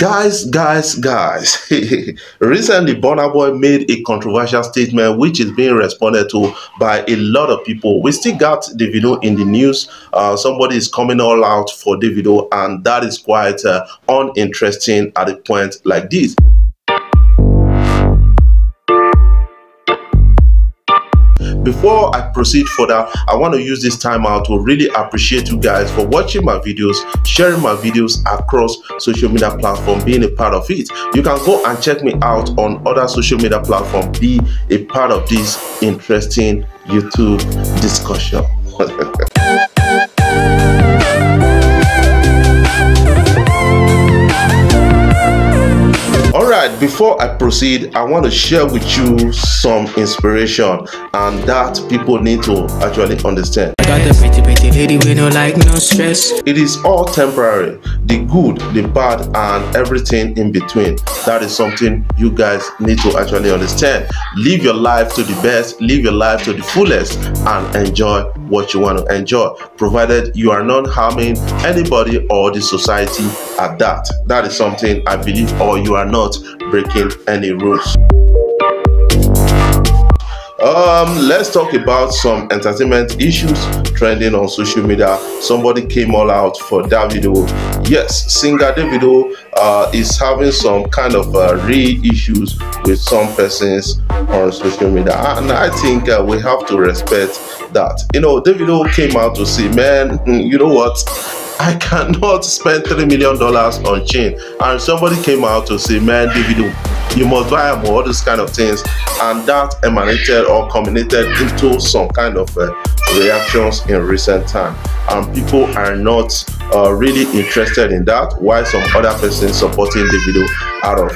Guys, recently Burna Boy made a controversial statement which is being responded to by a lot of people. We still got Davido in the news. Somebody is coming all out for Davido, and that is quite uninteresting at a point like this. Before I proceed further, I want to use this time out to really appreciate you guys for watching my videos, sharing my videos across social media platforms, being a part of it. You can go and check me out on other social media platforms, be a part of this interesting YouTube discussion. Alright, before I proceed, I want to share with you some inspiration and that people need to actually understand. Got the pretty lady with no like no stress. It is all temporary, the good, the bad, and everything in between. That is something you guys need to actually understand. Live your life to the best, live your life to the fullest, and enjoy what you want to enjoy, provided you are not harming anybody or the society at that. That is something I believe, or you are not breaking any rules. Let's talk about some entertainment issues trending on social media. Somebody came all out for Davido. Yes, singer Davido is having some kind of real issues with some persons on social media, and I think we have to respect that. You know, Davido came out to say, man, you know what, I cannot spend $3 million on chain. And somebody came out to say, man, Davido, you must buy more, all those kind of things. And that emanated or culminated into some kind of reactions in recent time. And people are not really interested in that, while some other persons supporting Davido out of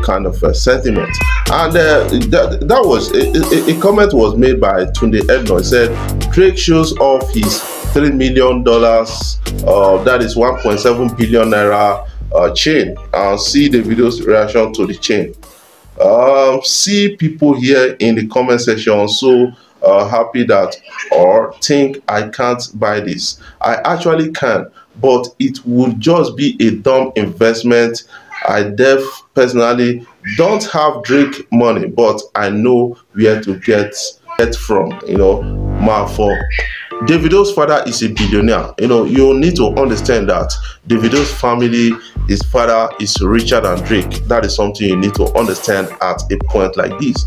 kind of sentiment. And that was a comment was made by Tunde Edno. He said Drake shows off his $3 million, that is 1.7 billion naira chain, and see the video's reaction to the chain. See people here in the comment section so happy that, or think I can't buy this. I actually can, but it would just be a dumb investment. I personally don't have Drake money, but I know where to get from, you know, for Davido's father is a billionaire. You know, you need to understand that Davido's family, his father is richer than Drake. That is something you need to understand at a point like this.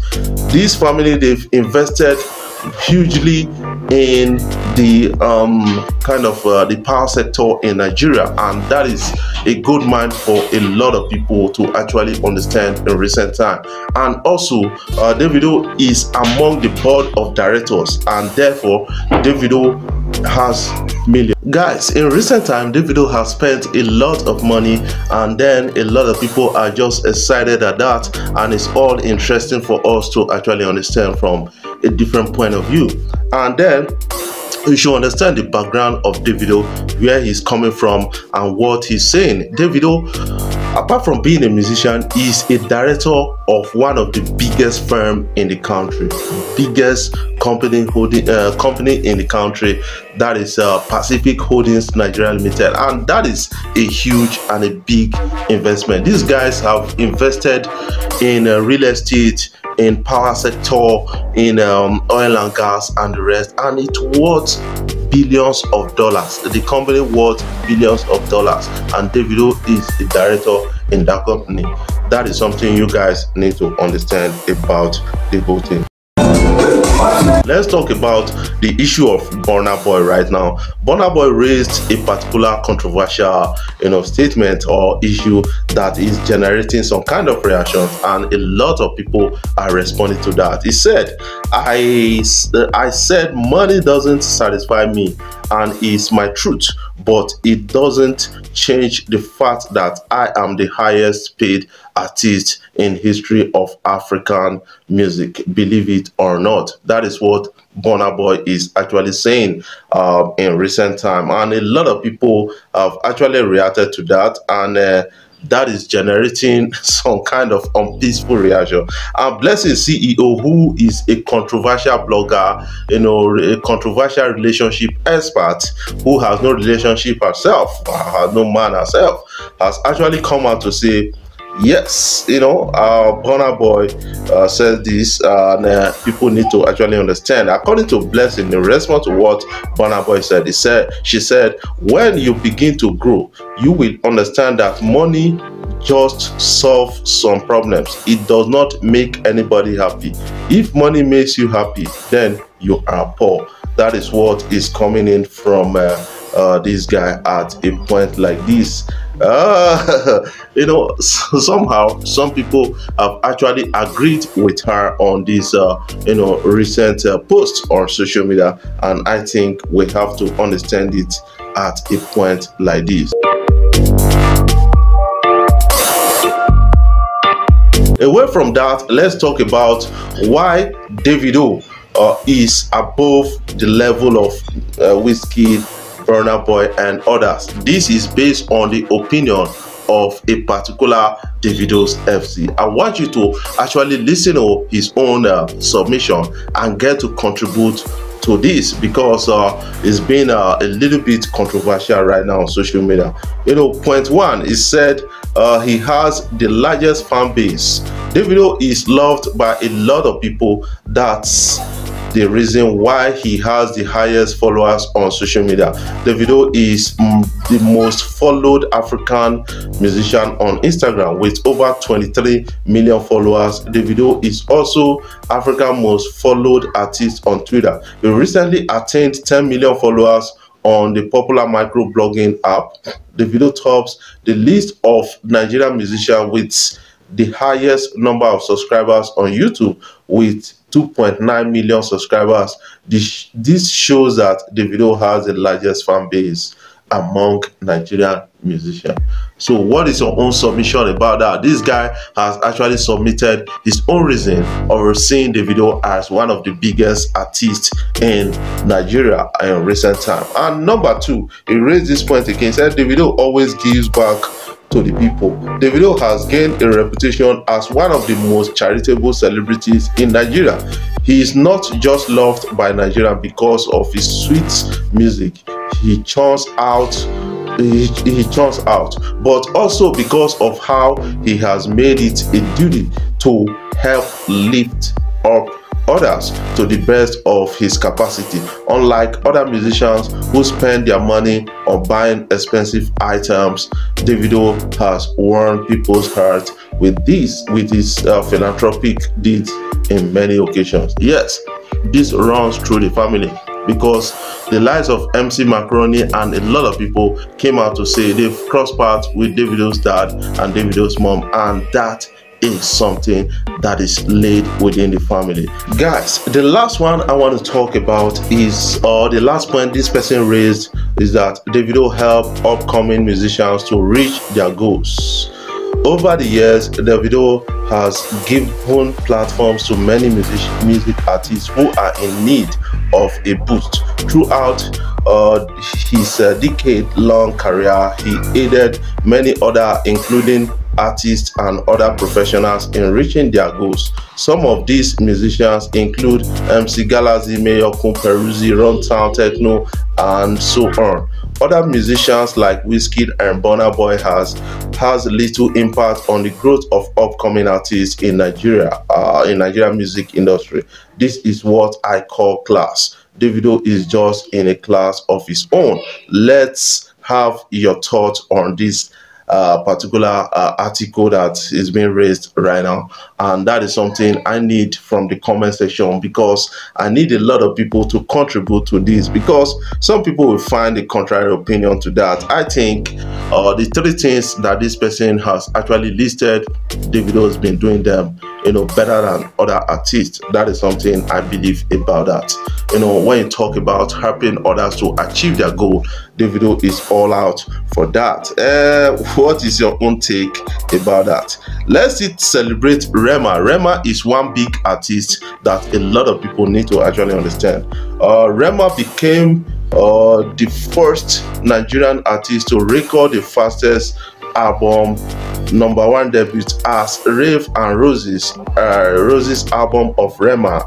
This family, they've invested hugely in the kind of the power sector in Nigeria, and that is a good mind for a lot of people to actually understand in recent time. And also Davido is among the board of directors, and therefore Davido has millions. Guys, in recent time Davido has spent a lot of money, and then a lot of people are just excited at that, and it's all interesting for us to actually understand from a different point of view. And then you should understand the background of Davido, where he's coming from and what he's saying. Davido, apart from being a musician, is a director of one of the biggest firms in the country, biggest company in the country, that is Pacific Holdings Nigeria Limited, and that is a huge and a big investment. These guys have invested in real estate, in power sector, in oil and gas and the rest, and it worth billions of dollars. The company worth billions of dollars, and Davido is the director in that company. That is something you guys need to understand about the whole thing. Let's talk about the issue of Burna Boy right now. Burna Boy raised a particular controversial, statement or issue that is generating some kind of reactions, and a lot of people are responding to that. He said, I said money doesn't satisfy me, and it's my truth, but it doesn't change the fact that I am the highest paid artist in history of African music, believe it or not. That is what Burna Boy is actually saying in recent time, and a lot of people have actually reacted to that, and that is generating some kind of unpeaceful reaction. And Blessing CEO, who is a controversial blogger, a controversial relationship expert, who has no relationship herself, has no man herself, has actually come out to say, yes, Burna Boy says this, and people need to actually understand. According to Blessing, in response to what Burna Boy said, she said, when you begin to grow, you will understand that money just solves some problems. It does not make anybody happy. If money makes you happy, then you are poor. That is what is coming in from this guy at a point like this. Somehow some people have actually agreed with her on this recent post on social media, and I think we have to understand it at a point like this. Away from that, let's talk about why Davido is above the level of Wizkid, Burna Boy, and others. This is based on the opinion of a particular Davido's FC. I want you to actually listen to his own submission and get to contribute to this, because it's been a little bit controversial right now on social media. Point one is said he has the largest fan base. Davido is loved by a lot of people. That's the reason why he has the highest followers on social media. Davido is the most followed African musician on Instagram with over 23 million followers. Davido is also Africa's most followed artist on Twitter. He recently attained 10 million followers on the popular microblogging app. Davido tops the list of Nigerian musicians with the highest number of subscribers on YouTube with 2.9 million subscribers. This shows that Davido has the largest fan base among Nigerian musicians. So what is your own submission about that? This guy has actually submitted his own reason of seeing Davido as one of the biggest artists in Nigeria in recent time. And number two, he raised this point again. He said Davido always gives back to the people. Davido has gained a reputation as one of the most charitable celebrities in Nigeria. He is not just loved by Nigerians because of his sweet music he churns out, but also because of how he has made it a duty to help lift up others to the best of his capacity. Unlike other musicians who spend their money on buying expensive items, Davido has won people's hearts with his philanthropic deeds in many occasions. Yes, this runs through the family, because the likes of MC Macaroni and a lot of people came out to say they've crossed paths with Davido's dad and Davido's mom, and that is something that is laid within the family. Guys, the last one I want to talk about is, the last point this person raised is that Davido helped upcoming musicians to reach their goals. Over the years, Davido has given platforms to many music artists who are in need of a boost. Throughout his decade-long career, he aided many other, including artists and other professionals, in reaching their goals. Some of these musicians include MC Galaxy, Mayokun, Peruzzi, Runtown Techno, and so on. Other musicians like Wizkid and Burna Boy has little impact on the growth of upcoming artists in Nigeria, in Nigerian music industry. This is what I call class. Davido is just in a class of his own. Let's have your thoughts on this particular article that is being raised right now, and that is something I need from the comment section, because I need a lot of people to contribute to this, because some people will find a contrary opinion to that. I think the three things that this person has actually listed, Davido has been doing them better than other artists. That is something I believe about that. When you talk about helping others to achieve their goal, Davido is all out for that. What is your own take about that? Let's celebrate Rema. Rema is one big artist that a lot of people need to actually understand. Rema became the first Nigerian artist to record the fastest album #1 debut as Rave and Rose's album of Rema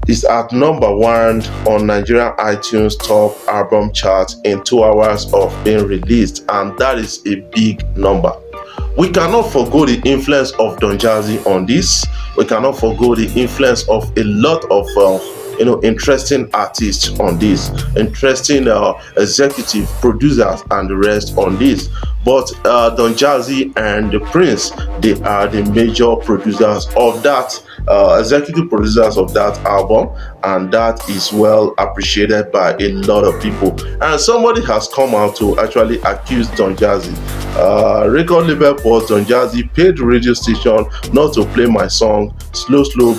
is at #1 on Nigerian iTunes top album chart in 2 hours of being released, and that is a big number. We cannot forgo the influence of Don Jazzy on this. We cannot forgo the influence of a lot of interesting artists on this, interesting executive producers and the rest on this. But Don Jazzy and the Prince, they are the major producers of that, executive producers of that album, and that is well appreciated by a lot of people. And somebody has come out to actually accuse Don Jazzy. Record label boss Don Jazzy paid the radio station not to play my song Slow Slow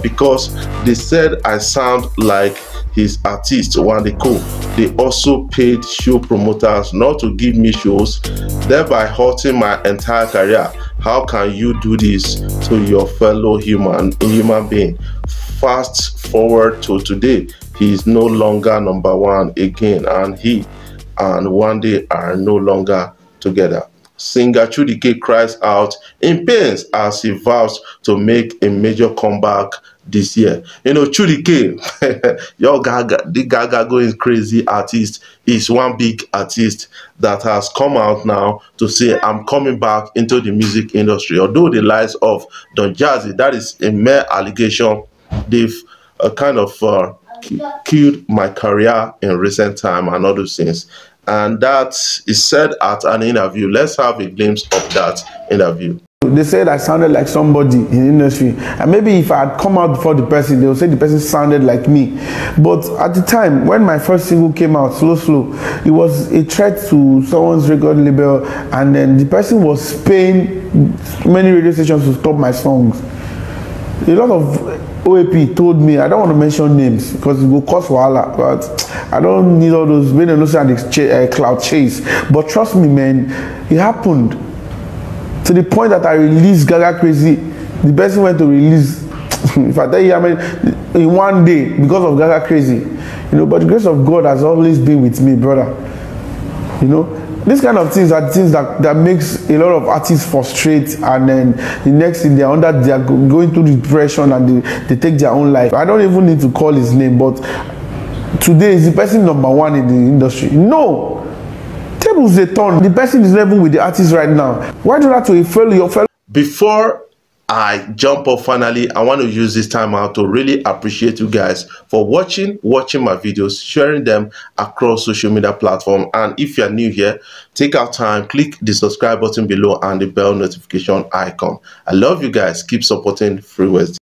because they said I sound like his artist Wandeko. They also paid show promoters not to give me shows, thereby hurting my entire career. How can you do this to your fellow human being? Fast forward to today, he is no longer #1 again, and he and Wande are no longer together. Singer Chudike cries out in pains as he vows to make a major comeback this year. Chudike, your the Gaga going crazy artist, is one big artist that has come out now to say, I'm coming back into the music industry. Although the lies of Don Jazzy, that is a mere allegation, they've kind of killed my career in recent time and all those things. And that is said at an interview. Let's have a glimpse of that interview. They said I sounded like somebody in the industry, and maybe if I had come out before the person, they would say the person sounded like me. But at the time when my first single came out, Slow Slow, it was a threat to someone's record label, and then the person was paying many radio stations to stop my songs. A lot of OAP told me, I don't want to mention names because it will cause wahala, but I don't need all those when they say the cloud chase. But trust me, man, it happened to the point that I released Gaga Crazy. The person went to release, if I tell you, I mean, in one day because of Gaga Crazy, But the grace of God has always been with me, brother. These kind of things are things that makes a lot of artists frustrate, and then the next thing they are going through depression and they take their own life. I don't even need to call his name, but today is the person #1 in the industry. No, tables they turn. The person is level with the artist right now. Why do that to your fellow? Before I jump off finally, I want to use this time out to really appreciate you guys for watching my videos, sharing them across social media platforms. And if you're new here, take out time, click the subscribe button below and the bell notification icon. I love you guys. Keep supporting Free West.